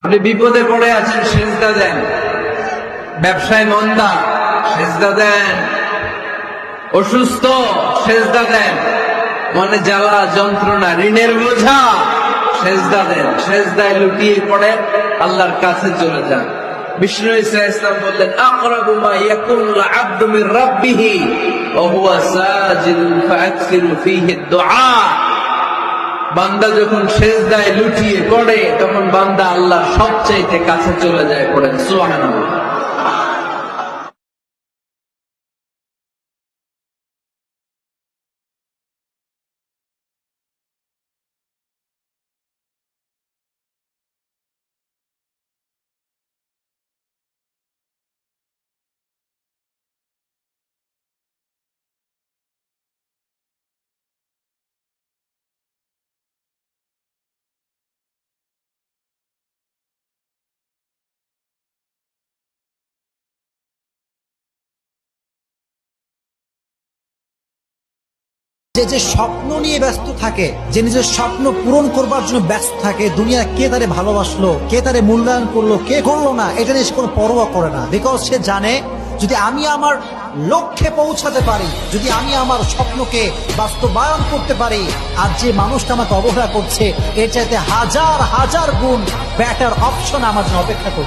আপনি বিপদে পড়ে আছেন, সেজদা দেন। ব্যবসায় মন্দা, সেজদা দেন। অসুস্থ, সেজদা দেন। মনে জ্বালা যন্ত্রণা, ঋণের বোঝা, সেজদা দেন। সেজদায় লুটিয়ে পড়ে আল্লাহর কাছে চলে যান। বিষ্ণু ইসলাম বললেন, আকরাবু মা ইয়াকুনুল আবদু মির রাব্বিহি ওয়া হুয়া সাজিদুন ফাআকসিরু ফীহি দুআ। বান্দা যখন সেজদায় লুটিয়ে পড়ে তখন বান্দা আল্লাহর সবচাইতে কাছে চলে যায়। পড়েন সুবহানাল্লাহ। যে স্বপ্ন নিয়ে ব্যস্ত থাকে, যে নিজের স্বপ্ন পূরণ করবার জন্য ব্যস্ত থাকে, দুনিয়া কে তারে ভালোবাসলো, কে তারে মূল্যায়ন করলো, কে করলো না, এটা নিয়ে সে কোনো পরোয়া করে না। বিকজ সে জানে, যদি আমি আমার লক্ষ্যে পৌঁছাতে পারি, যদি আমি আমার স্বপ্নকে বাস্তবায়ন করতে পারি, আর যে মানুষটা আমাকে অবহেলা করছে এর চাইতে হাজার হাজার গুণ বেটার অপশন আমার জন্য অপেক্ষা করছে।